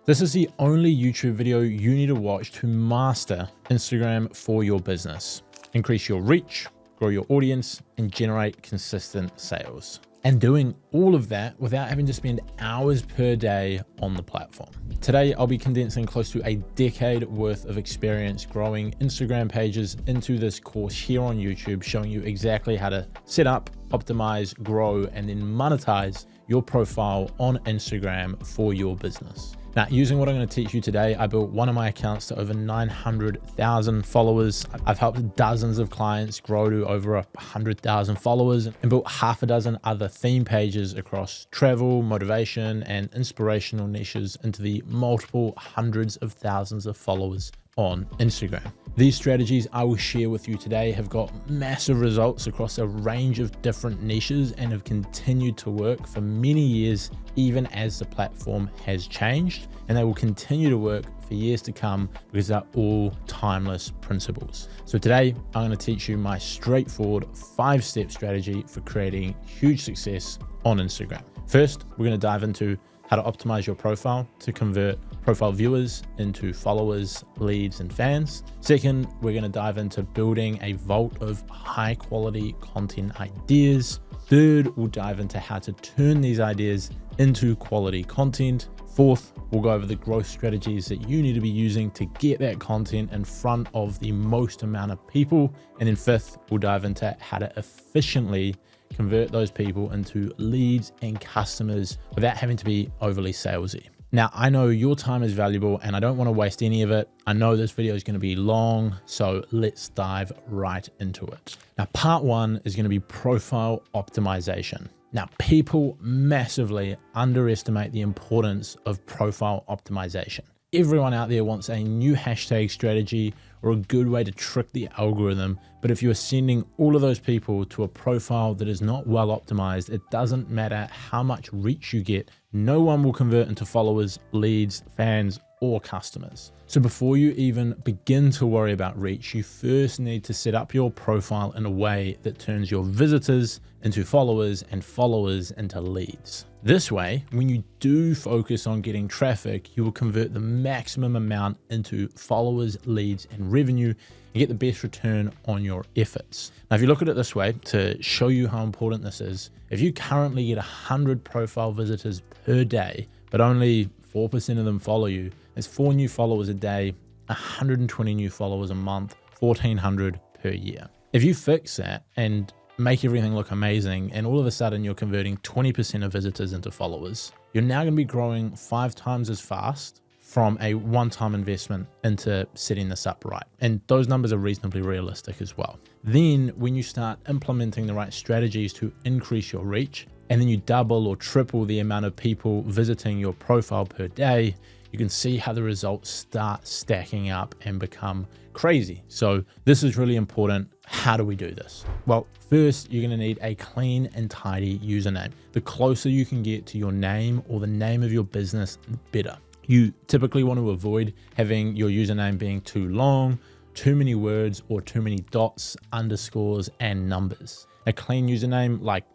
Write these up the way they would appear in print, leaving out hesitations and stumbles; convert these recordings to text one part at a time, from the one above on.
This is the only YouTube video you need to watch to master Instagram for your business. Increase your reach, grow your audience, and generate consistent sales. And doing all of that without having to spend hours per day on the platform. Today, I'll be condensing close to a decade worth of experience growing Instagram pages into this course here on YouTube, showing you exactly how to set up, optimize, grow, and then monetize your profile on Instagram for your business. Now, using what I'm going to teach you today, I built one of my accounts to over 900,000 followers. I've helped dozens of clients grow to over 100,000 followers and built half a dozen other theme pages across travel, motivation, and inspirational niches into the multiple hundreds of thousands of followers on Instagram. These strategies I will share with you today have got massive results across a range of different niches and have continued to work for many years, even as the platform has changed, and they will continue to work for years to come because they're all timeless principles. So today I'm going to teach you my straightforward 5-step strategy for creating huge success on Instagram. First, we're going to dive into how to optimize your profile to convert profile viewers into followers, leads, and fans. Second, we're going to dive into building a vault of high quality content ideas. Third, we'll dive into how to turn these ideas into quality content. Fourth, we'll go over the growth strategies that you need to be using to get that content in front of the most amount of people. And then fifth, we'll dive into how to efficiently convert those people into leads and customers without having to be overly salesy. Now, I know your time is valuable and I don't want to waste any of it. I know this video is going to be long, so let's dive right into it. Now, part one is going to be profile optimization. Now, people massively underestimate the importance of profile optimization. Everyone out there wants a new hashtag strategy or a good way to trick the algorithm. But if you are sending all of those people to a profile that is not well optimized, it doesn't matter how much reach you get. No one will convert into followers, leads, fans, or customers. So before you even begin to worry about reach, you first need to set up your profile in a way that turns your visitors into followers and followers into leads. This way, when you do focus on getting traffic, you will convert the maximum amount into followers, leads, and revenue and get the best return on your efforts. Now, if you look at it this way, to show you how important this is, if you currently get 100 profile visitors per day, but only 4% of them follow you, that's 4 new followers a day, 120 new followers a month, 1,400 per year. If you fix that and make everything look amazing, and all of a sudden you're converting 20% of visitors into followers, you're now going to be growing 5 times as fast from a one-time investment into setting this up right. And those numbers are reasonably realistic as well. Then when you start implementing the right strategies to increase your reach, and then you double or triple the amount of people visiting your profile per day, you can see how the results start stacking up and become crazy. So this is really important. How do we do this? Well, first, you're going to need a clean and tidy username. The closer you can get to your name or the name of your business, the better. You typically want to avoid having your username being too long, too many words, or too many dots, underscores, and numbers. A clean username like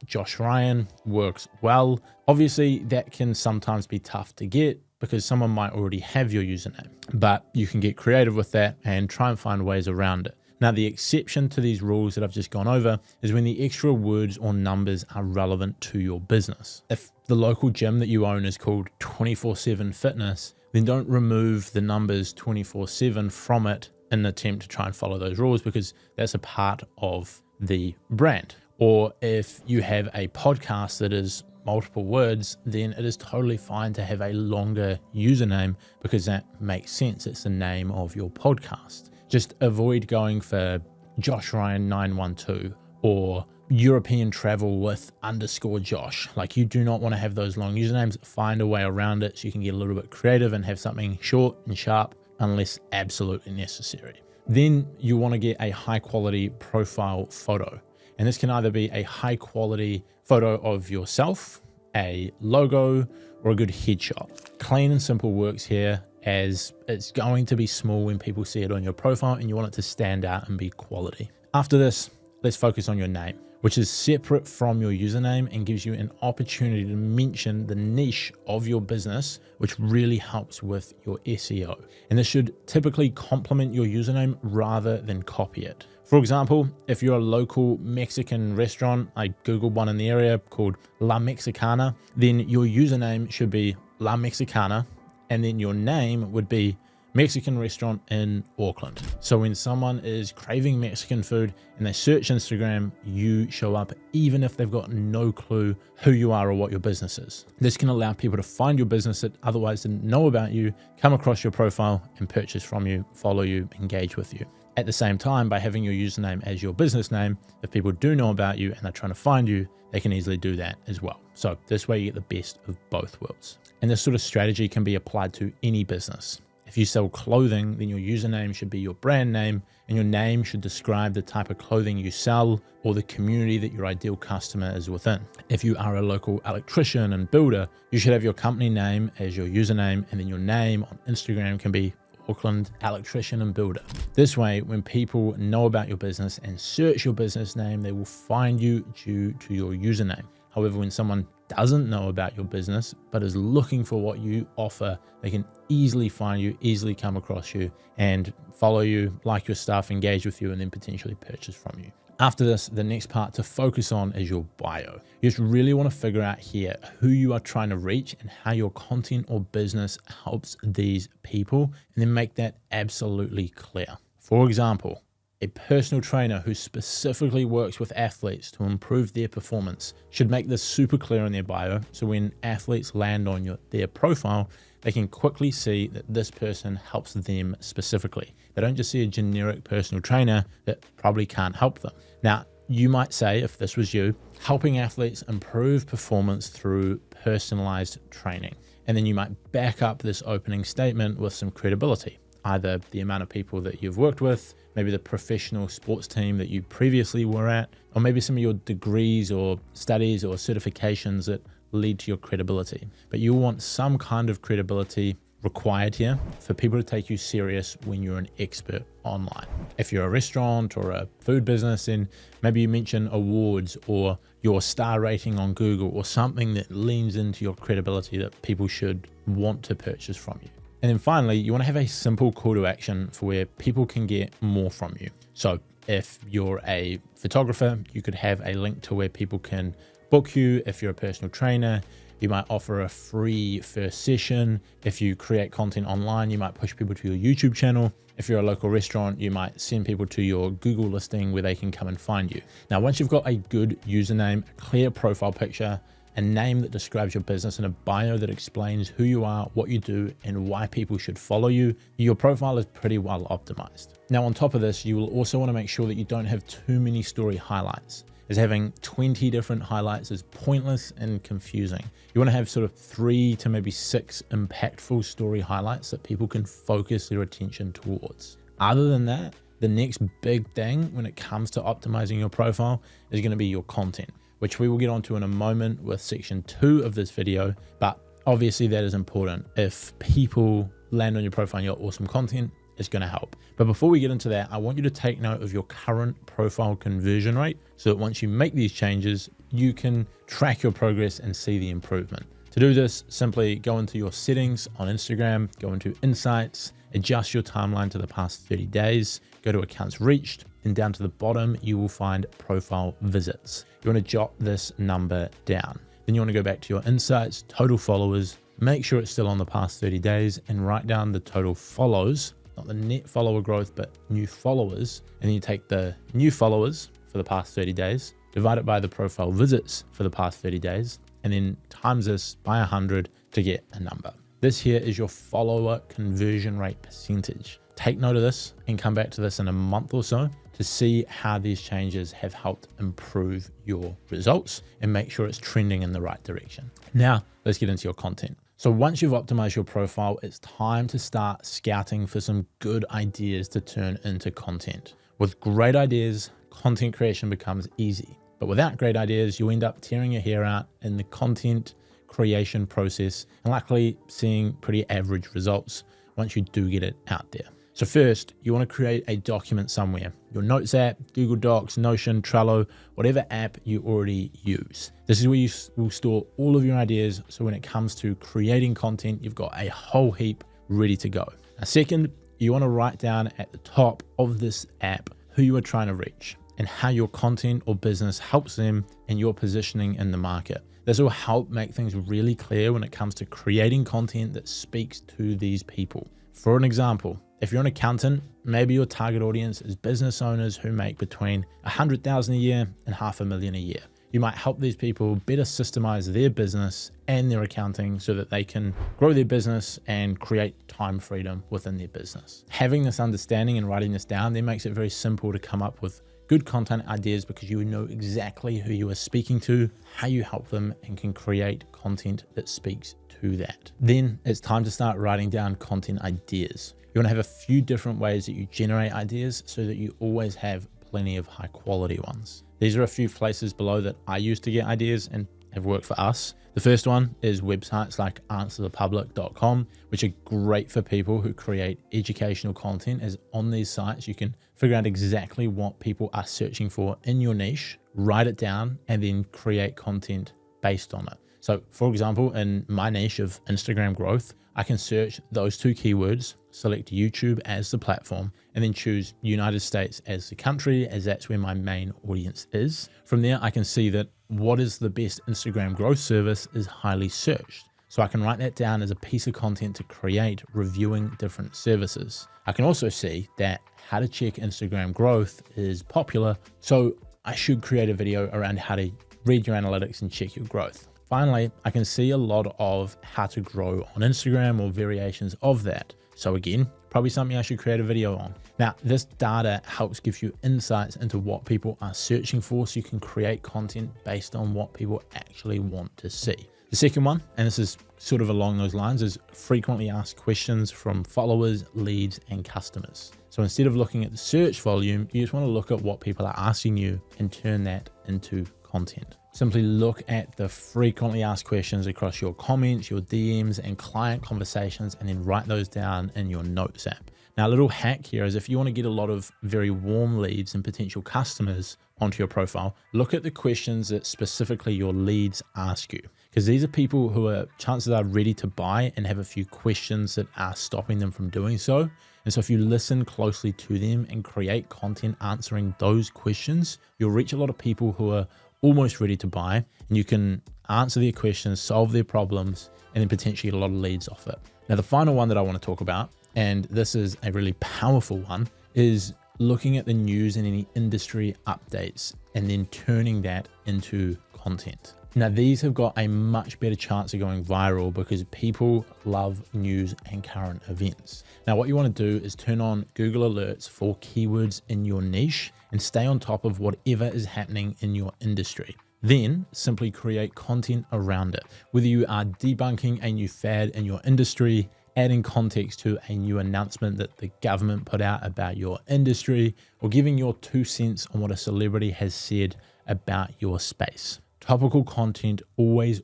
@JoshRyan works well. Obviously, that can sometimes be tough to get because someone might already have your username, but you can get creative with that and try and find ways around it. Now, the exception to these rules that I've just gone over is when the extra words or numbers are relevant to your business. If the local gym that you own is called 24/7 Fitness, then don't remove the numbers 24/7 from it in an attempt to try and follow those rules, because that's a part of the brand. Or if you have a podcast that is multiple words, then it is totally fine to have a longer username because that makes sense. It's the name of your podcast. Just avoid going for JoshRyan912 or European travel with _Josh. Like, you do not want to have those long usernames. Find a way around it so you can get a little bit creative and have something short and sharp unless absolutely necessary. Then you want to get a high quality profile photo. And this can either be a high quality photo of yourself, a logo, or a good headshot. Clean and simple works here, as it's going to be small when people see it on your profile and you want it to stand out and be quality. After this, let's focus on your name. which is separate from your username and gives you an opportunity to mention the niche of your business, which really helps with your SEO. And this should typically complement your username rather than copy it. For example, if you're a local Mexican restaurant, I Googled one in the area called La Mexicana, then your username should be La Mexicana, and then your name would be Mexican restaurant in Auckland. So when someone is craving Mexican food and they search Instagram, you show up even if they've got no clue who you are or what your business is. This can allow people to find your business that otherwise didn't know about you, come across your profile and purchase from you, follow you, engage with you. At the same time, by having your username as your business name, if people do know about you and they're trying to find you, they can easily do that as well. So this way you get the best of both worlds. And this sort of strategy can be applied to any business. If you sell clothing, then your username should be your brand name, and your name should describe the type of clothing you sell or the community that your ideal customer is within. If you are a local electrician and builder, you should have your company name as your username, and then your name on Instagram can be Auckland Electrician and Builder. This way, when people know about your business and search your business name, they will find you due to your username. However, when someone doesn't know about your business, but is looking for what you offer, they can easily find you, easily come across you and follow you, like your stuff, engage with you, and then potentially purchase from you. After this, the next part to focus on is your bio. You just really want to figure out here who you are trying to reach and how your content or business helps these people, and then make that absolutely clear. For example, a personal trainer who specifically works with athletes to improve their performance should make this super clear in their bio, so when athletes land on their profile, they can quickly see that this person helps them specifically. They don't just see a generic personal trainer that probably can't help them. Now, you might say, if this was you, helping athletes improve performance through personalized training. And then you might back up this opening statement with some credibility, either the amount of people that you've worked with, maybe the professional sports team that you previously were at, or maybe some of your degrees or studies or certifications that lead to your credibility. But you want some kind of credibility required here for people to take you serious when you're an expert online. If you're a restaurant or a food business, then maybe you mention awards or your star rating on Google or something that leans into your credibility that people should want to purchase from you. And then finally, you want to have a simple call to action for where people can get more from you. So if you're a photographer, you could have a link to where people can book you. If you're a personal trainer, you might offer a free first session. If you create content online, you might push people to your YouTube channel. If you're a local restaurant, you might send people to your Google listing where they can come and find you. Now, once you've got a good username, a clear profile picture, a name that describes your business, and a bio that explains who you are, what you do, and why people should follow you, your profile is pretty well optimized. Now, on top of this, you will also want to make sure that you don't have too many story highlights, as having 20 different highlights is pointless and confusing. You want to have sort of 3 to maybe 6 impactful story highlights that people can focus their attention towards. Other than that, the next big thing when it comes to optimizing your profile is going to be your content, which we will get onto in a moment with section 2 of this video. But obviously that is important. If people land on your profile and you got awesome content, it's going to help. But before we get into that, I want you to take note of your current profile conversion rate so that once you make these changes, you can track your progress and see the improvement. To do this, simply go into your settings on Instagram, go into insights, adjust your timeline to the past 30 days, go to accounts reached, and down to the bottom, you will find profile visits. You want to jot this number down. Then you want to go back to your insights, total followers, make sure it's still on the past 30 days and write down the total follows, not the net follower growth, but new followers. And then you take the new followers for the past 30 days, divide it by the profile visits for the past 30 days, and then times this by 100 to get a number. This here is your follower conversion rate percentage. Take note of this and come back to this in a month or so to see how these changes have helped improve your results and make sure it's trending in the right direction. Now, let's get into your content. So once you've optimized your profile, it's time to start scouting for some good ideas to turn into content. With great ideas, content creation becomes easy. But without great ideas, you end up tearing your hair out in the content creation process and likely seeing pretty average results once you do get it out there. So first, you want to create a document somewhere. Your Notes app, Google Docs, Notion, Trello, whatever app you already use. This is where you will store all of your ideas. So when it comes to creating content, you've got a whole heap ready to go. Now, second, you want to write down at the top of this app who you are trying to reach and how your content or business helps them and your positioning in the market. This will help make things really clear when it comes to creating content that speaks to these people. For an example, if you're an accountant, maybe your target audience is business owners who make between $100,000 a year and $500,000 a year. You might help these people better systemize their business and their accounting so that they can grow their business and create time freedom within their business. Having this understanding and writing this down then makes it very simple to come up with good content ideas because you know exactly who you are speaking to, how you help them, and can create content that speaks to that. Then it's time to start writing down content ideas. You want to have a few different ways that you generate ideas so that you always have plenty of high quality ones. These are a few places below that I use to get ideas and have worked for us. The first one is websites like answerthepublic.com, which are great for people who create educational content, as on these sites you can figure out exactly what people are searching for in your niche, write it down, and then create content based on it. So for example, in my niche of Instagram growth, I can search those two keywords, select YouTube as the platform, and then choose United States as the country, as that's where my main audience is. From there, I can see that what is the best Instagram growth service is highly searched. So I can write that down as a piece of content to create reviewing different services. I can also see that how to check Instagram growth is popular. So I should create a video around how to read your analytics and check your growth. Finally, I can see a lot of how to grow on Instagram or variations of that. So again, probably something I should create a video on. Now, this data helps give you insights into what people are searching for so you can create content based on what people actually want to see. The second one, and this is sort of along those lines, is frequently asked questions from followers, leads, and customers. So instead of looking at the search volume, you just want to look at what people are asking you and turn that into content. Simply look at the frequently asked questions across your comments, your DMs, and client conversations, and then write those down in your Notes app. Now, a little hack here is if you want to get a lot of very warm leads and potential customers onto your profile, look at the questions that specifically your leads ask you, because these are people who are chances are ready to buy and have a few questions that are stopping them from doing so. And so if you listen closely to them and create content answering those questions, you'll reach a lot of people who are almost ready to buy, and you can answer their questions, solve their problems, and then potentially get a lot of leads off it. Now, the final one that I want to talk about, and this is a really powerful one, is looking at the news and any industry updates and then turning that into content. Now, these have got a much better chance of going viral because people love news and current events. Now, what you want to do is turn on Google Alerts for keywords in your niche and stay on top of whatever is happening in your industry. Then simply create content around it. Whether you are debunking a new fad in your industry, adding context to a new announcement that the government put out about your industry, or giving your 2 cents on what a celebrity has said about your space. Topical content always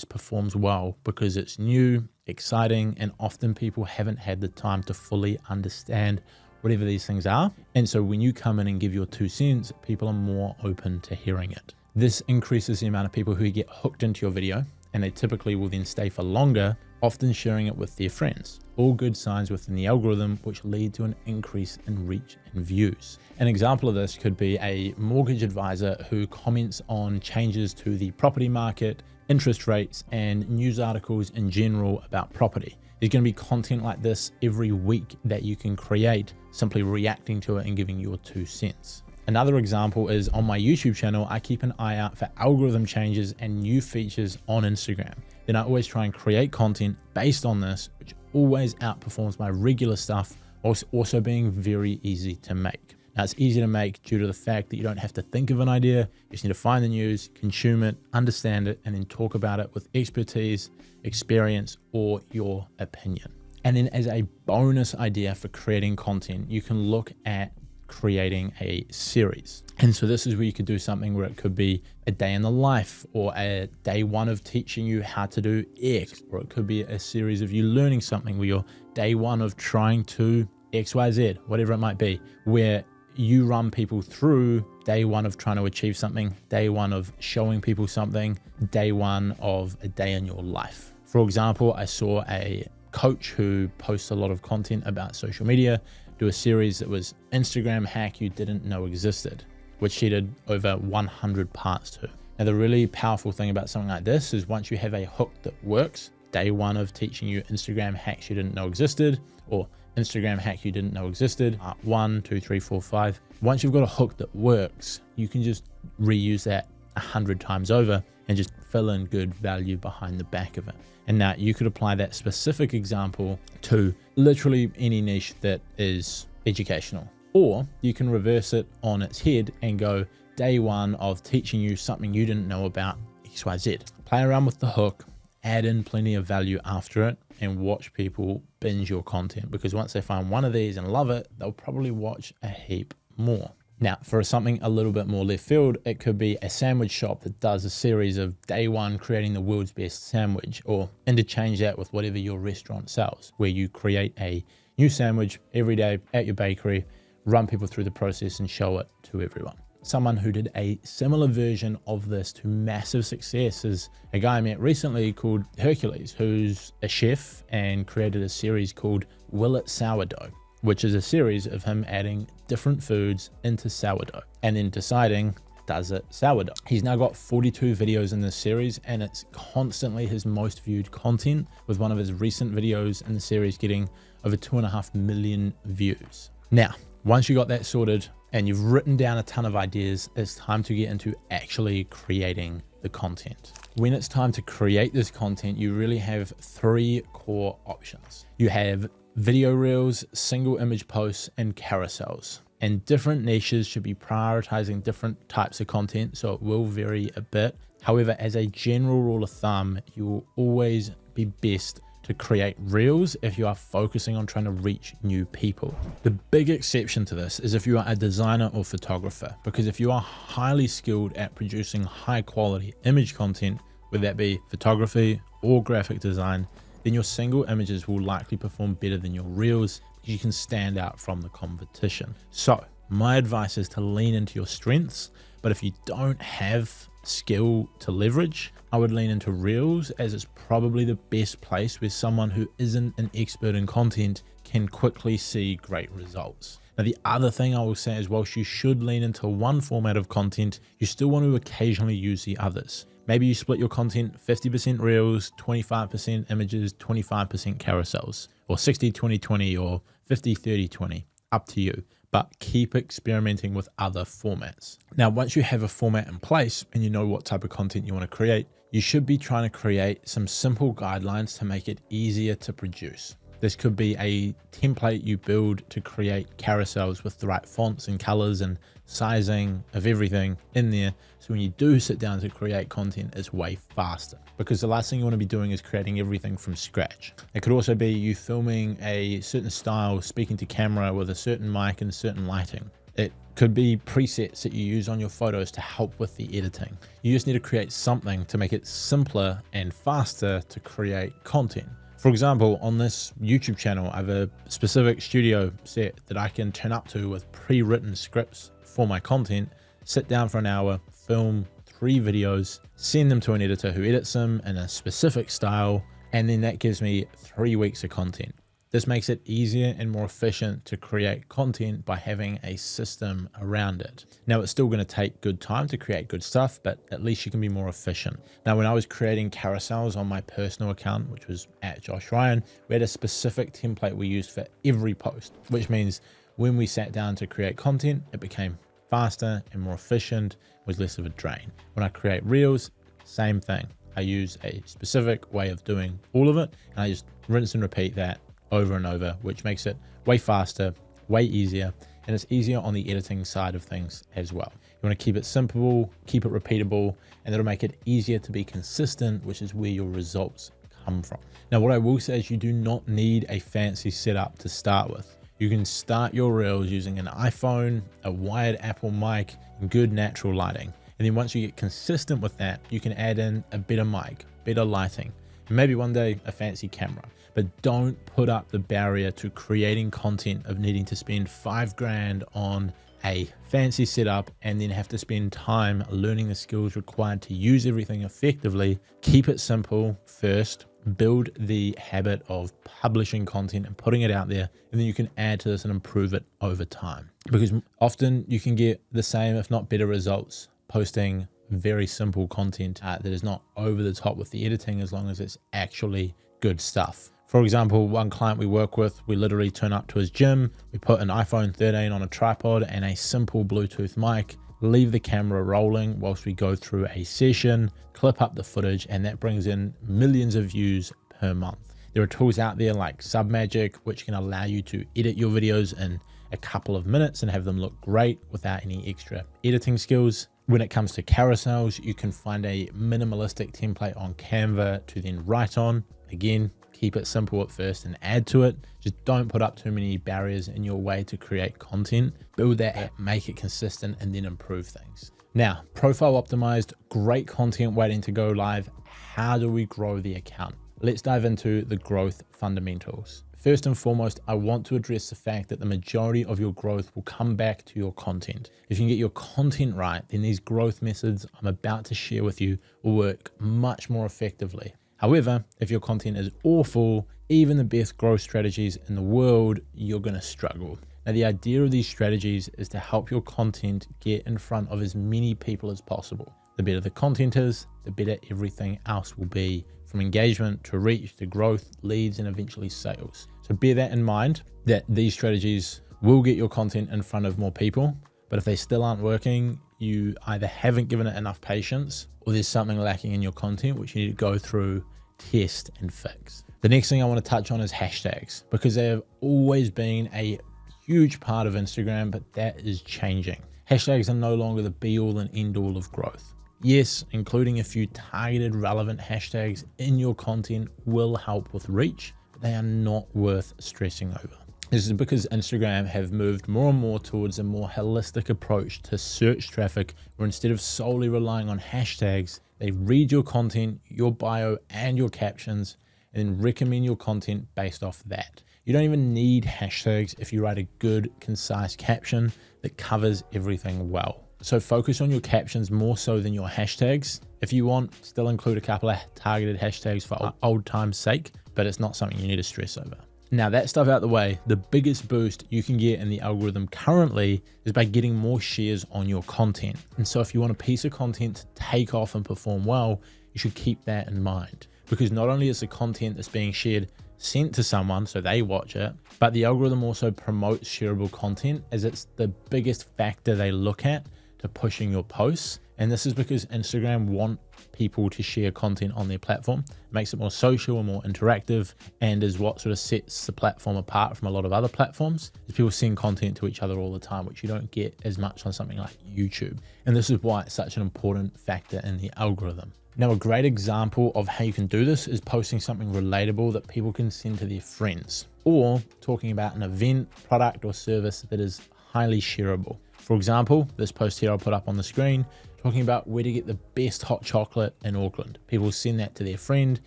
performs well because it's new, exciting, and often people haven't had the time to fully understand whatever these things are. And so when you come in and give your 2 cents, people are more open to hearing it. This increases the amount of people who get hooked into your video, and they typically will then stay for longer, often sharing it with their friends. All good signs within the algorithm, which lead to an increase in reach and views. An example of this could be a mortgage advisor who comments on changes to the property market, interest rates, and news articles in general about property. There's going to be content like this every week that you can create, simply reacting to it and giving your 2 cents. Another example is on my YouTube channel, I keep an eye out for algorithm changes and new features on Instagram. Then I always try and create content based on this, which always outperforms my regular stuff, whilst also being very easy to make. Now, it's easy to make due to the fact that you don't have to think of an idea. You just need to find the news, consume it, understand it, and then talk about it with expertise, experience, or your opinion. And then as a bonus idea for creating content, you can look at creating a series. And so this is where you could do something where it could be a day in the life, or a day one of teaching you how to do X, or it could be a series of you learning something where you're day one of trying to XYZ, whatever it might be, where you run people through day one of trying to achieve something, day one of showing people something, day one of a day in your life. For example, I saw a coach who posts a lot of content about social media do a series that was Instagram hack you didn't know existed, which she did over 100 parts to. Now, the really powerful thing about something like this is once you have a hook that works, day one of teaching you Instagram hacks you didn't know existed, or Instagram hack you didn't know existed, 1, 2, 3, 4, 5. Once you've got a hook that works, you can just reuse that 100 times over and just fill in good value behind the back of it. And now you could apply that specific example to literally any niche that is educational. Or you can reverse it on its head and go day one of teaching you something you didn't know about XYZ. Play around with the hook, add in plenty of value after it, and watch people binge your content, because once they find one of these and love it, they'll probably watch a heap more. Now, for something a little bit more left field, it could be a sandwich shop that does a series of day one creating the world's best sandwich, or interchange that with whatever your restaurant sells, where you create a new sandwich every day at your bakery, run people through the process and show it to everyone. Someone who did a similar version of this to massive success is a guy I met recently called Hercules, who's a chef and created a series called Will It Sourdough, which is a series of him adding different foods into sourdough and then deciding, does it sourdough? He's now got 42 videos in this series, and it's constantly his most viewed content, with one of his recent videos in the series getting over 2.5 million views. Now, once you got that sorted and you've written down a ton of ideas, it's time to get into actually creating the content. When it's time to create this content, you really have 3 core options. You have video reels, single image posts, and carousels. And different niches should be prioritizing different types of content, so it will vary a bit. However, as a general rule of thumb, you will always be best to create reels if you are focusing on trying to reach new people. The big exception to this is if you are a designer or photographer, because if you are highly skilled at producing high quality image content, whether that be photography or graphic design, then your single images will likely perform better than your reels, because you can stand out from the competition. So my advice is to lean into your strengths, but if you don't have skill to leverage, I would lean into reels, as it's probably the best place where someone who isn't an expert in content can quickly see great results. Now, the other thing I will say is, whilst you should lean into one format of content, you still want to occasionally use the others. Maybe you split your content 50% reels, 25% images, 25% carousels, or 60-20-20, or 50-30-20, up to you. But keep experimenting with other formats. Now, once you have a format in place and you know what type of content you want to create, you should be trying to create some simple guidelines to make it easier to produce. This could be a template you build to create carousels with the right fonts and colors and sizing of everything in there. So when you do sit down to create content, it's way faster, because the last thing you want to be doing is creating everything from scratch. It could also be you filming a certain style, speaking to camera with a certain mic and certain lighting. It could be presets that you use on your photos to help with the editing. You just need to create something to make it simpler and faster to create content. For example, on this YouTube channel, I have a specific studio set that I can turn up to with pre-written scripts for my content, sit down for an hour, film 3 videos, send them to an editor who edits them in a specific style, and then that gives me 3 weeks of content. This makes it easier and more efficient to create content by having a system around it. Now, it's still going to take good time to create good stuff, but at least you can be more efficient. Now, when I was creating carousels on my personal account, which was @JoshRyan, we had a specific template we used for every post, which means when we sat down to create content, it became faster and more efficient, was less of a drain. When I create reels, same thing. I use a specific way of doing all of it, and I just rinse and repeat that over and over, which makes it way faster, way easier, and it's easier on the editing side of things as well. You want to keep it simple, keep it repeatable, and that'll make it easier to be consistent, which is where your results come from. Now, what I will say is you do not need a fancy setup to start with. You can start your reels using an iPhone, a wired Apple mic, and good natural lighting. And then once you get consistent with that, you can add in a better mic, better lighting, and maybe one day a fancy camera. But don't put up the barrier to creating content of needing to spend $5,000 on a fancy setup and then have to spend time learning the skills required to use everything effectively. Keep it simple first. Build the habit of publishing content and putting it out there, and then you can add to this and improve it over time, because often you can get the same if not better results posting very simple content that is not over the top with the editing, as long as it's actually good stuff. For example, one client we work with, we literally turn up to his gym, we put an iPhone 13 on a tripod and a simple Bluetooth mic, leave the camera rolling whilst we go through a session, clip up the footage, and that brings in millions of views per month. There are tools out there like Submagic, which can allow you to edit your videos in a couple of minutes and have them look great without any extra editing skills. When it comes to carousels, you can find a minimalistic template on Canva to then write on. Again, keep it simple at first and add to it. Just don't put up too many barriers in your way to create content. Build that, make it consistent, and then improve things. Now, profile optimized, great content waiting to go live. How do we grow the account? Let's dive into the growth fundamentals. First and foremost, I want to address the fact that the majority of your growth will come back to your content. If you can get your content right, then these growth methods I'm about to share with you will work much more effectively. However, if your content is awful, even the best growth strategies in the world, you're going to struggle. Now, the idea of these strategies is to help your content get in front of as many people as possible. The better the content is, the better everything else will be, from engagement to reach to growth, leads, and eventually sales. So bear that in mind, that these strategies will get your content in front of more people, but if they still aren't working, you either haven't given it enough patience or there's something lacking in your content, which you need to go through, test, and fix. The next thing I want to touch on is hashtags, because they have always been a huge part of Instagram, but that is changing. Hashtags are no longer the be all and end all of growth. Yes, including a few targeted relevant hashtags in your content will help with reach, but they are not worth stressing over. This is because Instagram have moved more and more towards a more holistic approach to search traffic, where instead of solely relying on hashtags, they read your content, your bio, and your captions, and then recommend your content based off that. You don't even need hashtags if you write a good, concise caption that covers everything well. So focus on your captions more so than your hashtags. If you want, still include a couple of targeted hashtags for old time's sake, but it's not something you need to stress over. Now, that stuff out the way, the biggest boost you can get in the algorithm currently is by getting more shares on your content. And so if you want a piece of content to take off and perform well, you should keep that in mind, because not only is the content that's being shared sent to someone so they watch it, but the algorithm also promotes shareable content, as it's the biggest factor they look at to pushing your posts. And this is because Instagram want people to share content on their platform. It makes it more social and more interactive, and is what sort of sets the platform apart from a lot of other platforms, is people send content to each other all the time, which you don't get as much on something like YouTube. And this is why it's such an important factor in the algorithm. Now, a great example of how you can do this is posting something relatable that people can send to their friends, or talking about an event, product, or service that is highly shareable. For example, this post here I'll put up on the screen, talking about where to get the best hot chocolate in Auckland. People send that to their friend,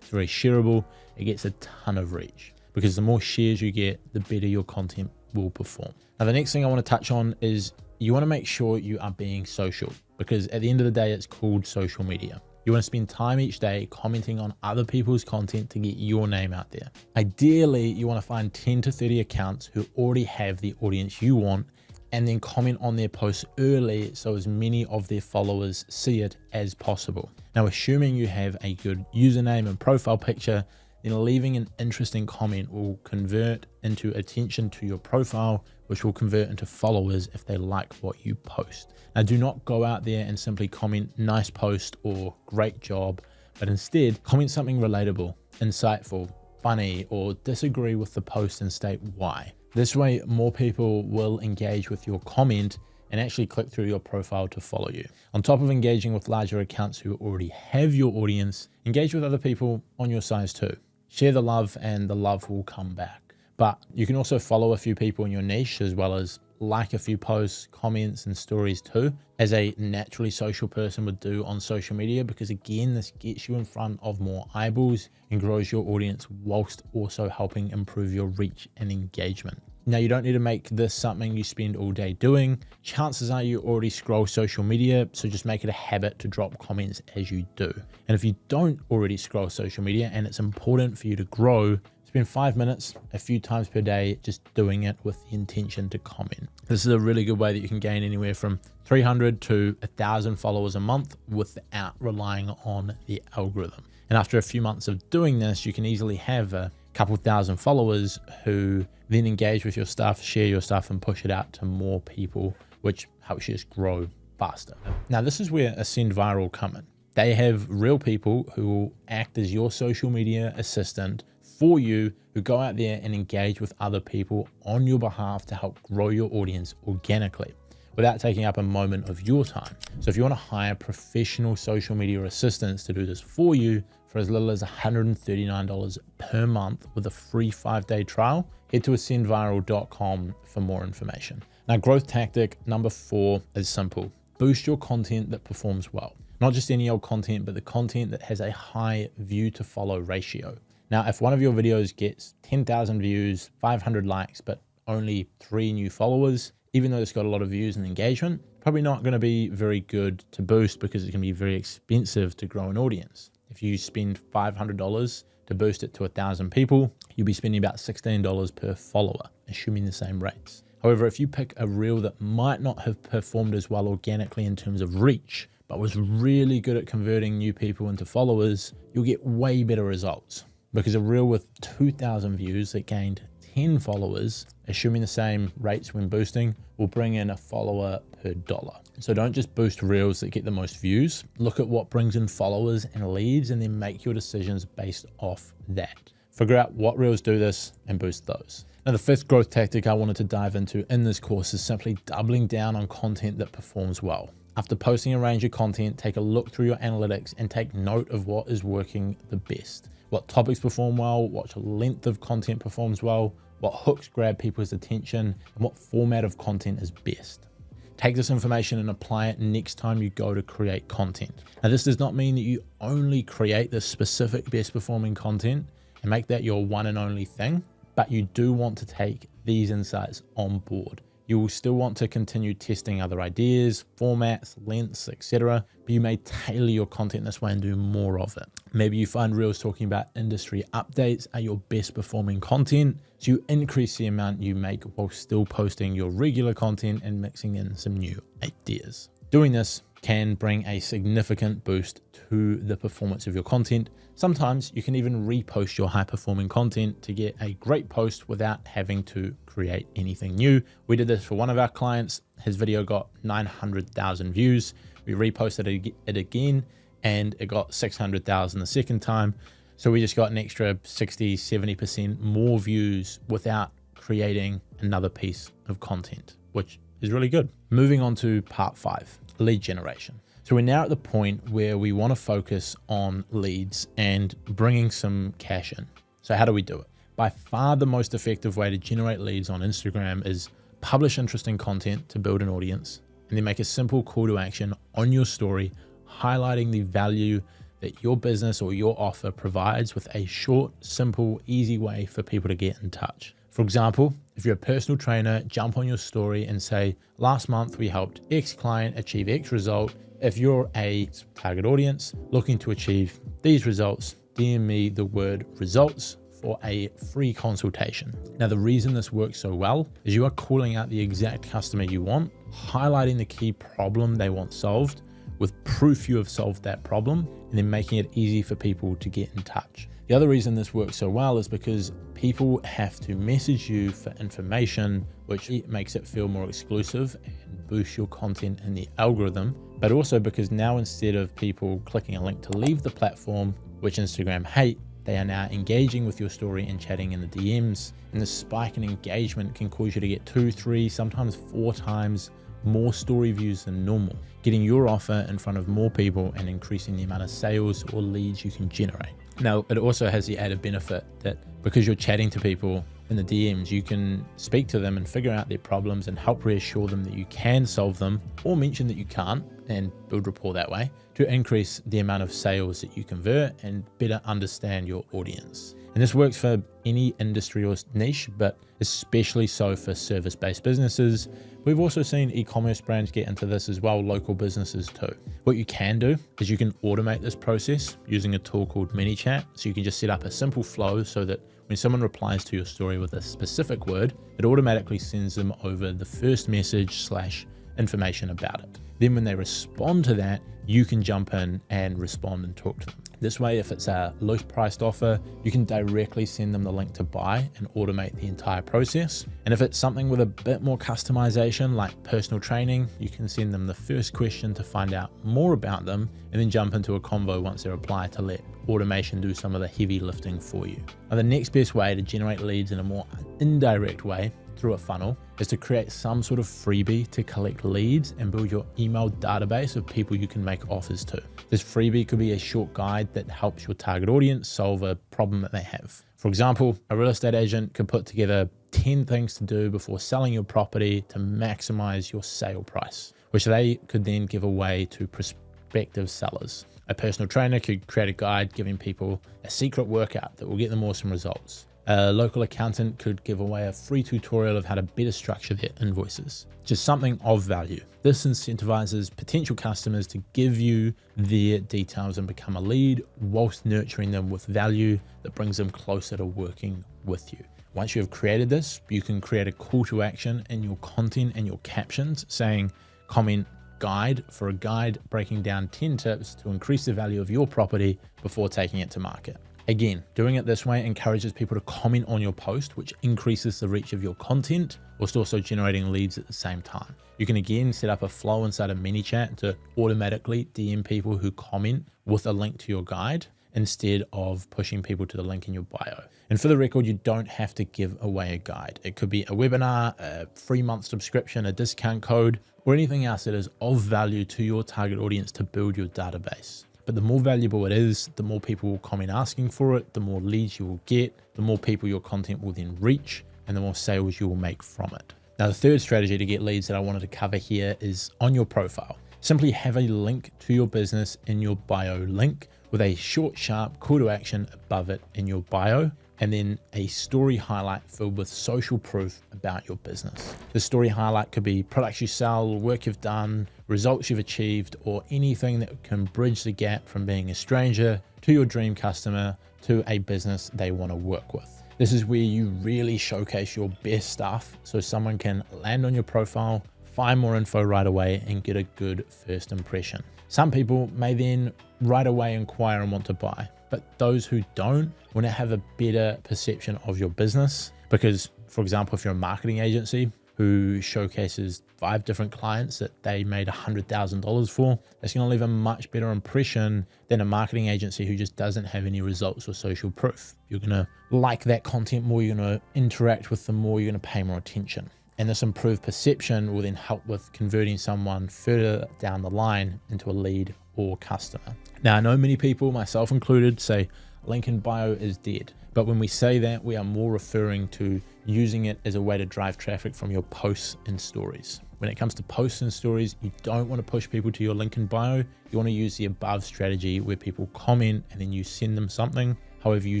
it's very shareable, it gets a ton of reach, because the more shares you get, the better your content will perform. Now, the next thing I want to touch on is you want to make sure you are being social, because at the end of the day, it's called social media. You want to spend time each day commenting on other people's content to get your name out there. Ideally, you want to find 10 to 30 accounts who already have the audience you want, and then comment on their posts early so as many of their followers see it as possible. Now, assuming you have a good username and profile picture, then leaving an interesting comment will convert into attention to your profile, which will convert into followers if they like what you post. Now, do not go out there and simply comment nice post or great job, but instead comment something relatable, insightful, funny, or disagree with the post and state why. This way, more people will engage with your comment and actually click through your profile to follow you. On top of engaging with larger accounts who already have your audience, engage with other people on your size too. Share the love and the love will come back. But you can also follow a few people in your niche, as well as like a few posts, comments, and stories too, as a naturally social person would do on social media, because again, this gets you in front of more eyeballs and grows your audience whilst also helping improve your reach and engagement. Now, you don't need to make this something you spend all day doing. Chances are you already scroll social media, so just make it a habit to drop comments as you do. And if you don't already scroll social media and it's important for you to grow, spend 5 minutes a few times per day just doing it with the intention to comment. This is a really good way that you can gain anywhere from 300 to 1,000 followers a month without relying on the algorithm. And after a few months of doing this, you can easily have a couple thousand followers who then engage with your stuff, share your stuff, and push it out to more people, which helps you just grow faster. Now, this is where Ascend Viral come in. They have real people who will act as your social media assistant for you, who go out there and engage with other people on your behalf to help grow your audience organically without taking up a moment of your time. So if you want to hire professional social media assistants to do this for you for as little as $139 per month with a free 5-day trial, head to ascendviral.com for more information. Now, growth tactic number 4 is simple. Boost your content that performs well. Not just any old content, but the content that has a high view to follow ratio. Now, if one of your videos gets 10,000 views, 500 likes, but only 3 new followers, even though it's got a lot of views and engagement, probably not going to be very good to boost, because it can be very expensive to grow an audience. If you spend $500 to boost it to 1,000 people, you'll be spending about $16 per follower, assuming the same rates. However, if you pick a reel that might not have performed as well organically in terms of reach, but was really good at converting new people into followers, you'll get way better results. Because a reel with 2,000 views that gained 10 followers, assuming the same rates when boosting, will bring in a follower per dollar. So don't just boost reels that get the most views. Look at what brings in followers and leads, and then make your decisions based off that. Figure out what reels do this and boost those. Now, the 5th growth tactic I wanted to dive into in this course is simply doubling down on content that performs well. After posting a range of content, take a look through your analytics and take note of what is working the best. What topics perform well, what length of content performs well, what hooks grab people's attention, and what format of content is best. Take this information and apply it next time you go to create content. Now, this does not mean that you only create the specific best performing content and make that your one and only thing, but you do want to take these insights on board. You will still want to continue testing other ideas, formats, lengths, etc., but you may tailor your content this way and do more of it. Maybe you find reels talking about industry updates are your best performing content, so you increase the amount you make while still posting your regular content and mixing in some new ideas. Doing this can bring a significant boost to the performance of your content. Sometimes you can even repost your high performing content to get a great post without having to create anything new. We did this for one of our clients. His video got 900,000 views. We reposted it again and it got 600,000 the second time. So we just got an extra 60, 70% more views without creating another piece of content, which is really good. Moving on to part 5, lead generation. So we're now at the point where we want to focus on leads and bringing some cash in. So how do we do it? By far the most effective way to generate leads on Instagram is publish interesting content to build an audience, and then make a simple call to action on your story, highlighting the value that your business or your offer provides with a short, simple, easy way for people to get in touch. For example, if you're a personal trainer, jump on your story and say, last month we helped X client achieve X result. If you're a target audience looking to achieve these results, DM me the word results for a free consultation. Now, the reason this works so well is you are calling out the exact customer you want, highlighting the key problem they want solved with proof you have solved that problem, and then making it easy for people to get in touch. The other reason this works so well is because people have to message you for information, which makes it feel more exclusive and boosts your content in the algorithm. But also because now, instead of people clicking a link to leave the platform, which Instagram hate, they are now engaging with your story and chatting in the DMs. And the spike in engagement can cause you to get 2, 3, sometimes 4 times more story views than normal, getting your offer in front of more people and increasing the amount of sales or leads you can generate. Now, it also has the added benefit that because you're chatting to people in the DMs, you can speak to them and figure out their problems and help reassure them that you can solve them, or mention that you can't and build rapport that way to increase the amount of sales that you convert and better understand your audience. And this works for any industry or niche, but especially so for service-based businesses. We've also seen e-commerce brands get into this as well, local businesses too. What you can do is you can automate this process using a tool called ManyChat. So you can just set up a simple flow so that when someone replies to your story with a specific word, it automatically sends them over the first message / information about it. Then when they respond to that, you can jump in and respond and talk to them. This way, if it's a low priced offer, you can directly send them the link to buy and automate the entire process. And if it's something with a bit more customization, like personal training, you can send them the first question to find out more about them and then jump into a convo once they reply to let automation do some of the heavy lifting for you. Now, the next best way to generate leads in a more indirect way through a funnel is to create some sort of freebie to collect leads and build your email database of people you can make offers to. This freebie could be a short guide that helps your target audience solve a problem that they have. For example, a real estate agent could put together 10 things to do before selling your property to maximize your sale price, which they could then give away to prospective sellers. A personal trainer could create a guide giving people a secret workout that will get them awesome results. A local accountant could give away a free tutorial of how to better structure their invoices. Just something of value. This incentivizes potential customers to give you their details and become a lead whilst nurturing them with value that brings them closer to working with you. Once you have created this, you can create a call to action in your content and your captions saying, comment guide for a guide breaking down 10 tips to increase the value of your property before taking it to market. Again, doing it this way encourages people to comment on your post, which increases the reach of your content, whilst also generating leads at the same time. You can again set up a flow inside of ManyChat to automatically DM people who comment with a link to your guide instead of pushing people to the link in your bio. And for the record, you don't have to give away a guide. It could be a webinar, a free month subscription, a discount code, or anything else that is of value to your target audience to build your database. But the more valuable it is, the more people will comment asking for it, the more leads you will get, the more people your content will then reach, and the more sales you will make from it. Now, the third strategy to get leads that I wanted to cover here is on your profile. Simply have a link to your business in your bio link with a short, sharp call to action above it in your bio, and then a story highlight filled with social proof about your business. The story highlight could be products you sell, work you've done, results you've achieved, or anything that can bridge the gap from being a stranger to your dream customer to a business they want to work with. This is where you really showcase your best stuff so someone can land on your profile, find more info right away, and get a good first impression. Some people may then right away inquire and want to buy, but those who don't want to have a better perception of your business because, for example, if you're a marketing agency who showcases 5 different clients that they made $100,000 for, that's going to leave a much better impression than a marketing agency who just doesn't have any results or social proof. You're going to like that content more, you're going to interact with them more, you're going to pay more attention. And this improved perception will then help with converting someone further down the line into a lead or customer. Now, I know many people, myself included, say link in bio is dead. But when we say that, we are more referring to using it as a way to drive traffic from your posts and stories. When it comes to posts and stories, you don't want to push people to your link in bio. You want to use the above strategy where people comment and then you send them something. However, you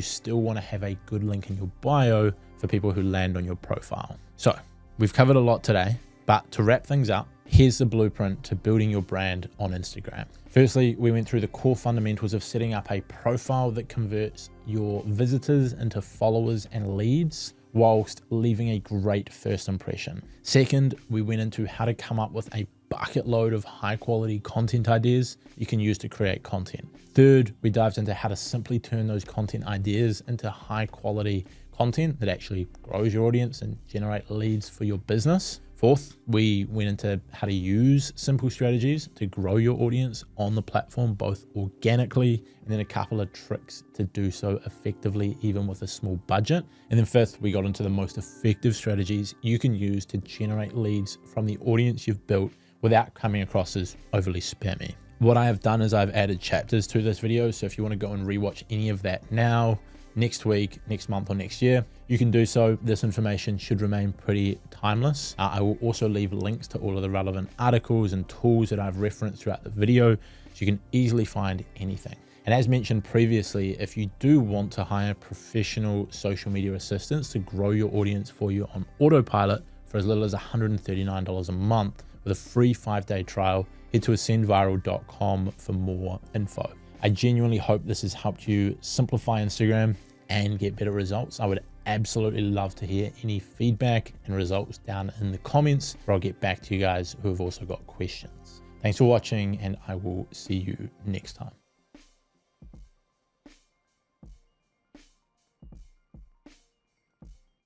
still want to have a good link in your bio for people who land on your profile. So we've covered a lot today, but to wrap things up, here's the blueprint to building your brand on Instagram. Firstly, we went through the core fundamentals of setting up a profile that converts your visitors into followers and leads whilst leaving a great first impression. Second, we went into how to come up with a bucket load of high quality content ideas you can use to create content. Third, we dived into how to simply turn those content ideas into high quality content that actually grows your audience and generate leads for your business. Fourth, we went into how to use simple strategies to grow your audience on the platform, both organically, and then a couple of tricks to do so effectively, even with a small budget. And then fifth, we got into the most effective strategies you can use to generate leads from the audience you've built without coming across as overly spammy. What I have done is I've added chapters to this video. So if you want to go and rewatch any of that now, next week, next month, or next year, you can do so. This information should remain pretty timeless. I will also leave links to all of the relevant articles and tools that I've referenced throughout the video, so you can easily find anything. And as mentioned previously, if you do want to hire professional social media assistants to grow your audience for you on autopilot for as little as $139 a month with a free 5-day trial, head to ascendviral.com for more info. I genuinely hope this has helped you simplify Instagram and get better results. I would absolutely love to hear any feedback and results down in the comments, where I'll get back to you guys who have also got questions. Thanks for watching, and I will see you next time.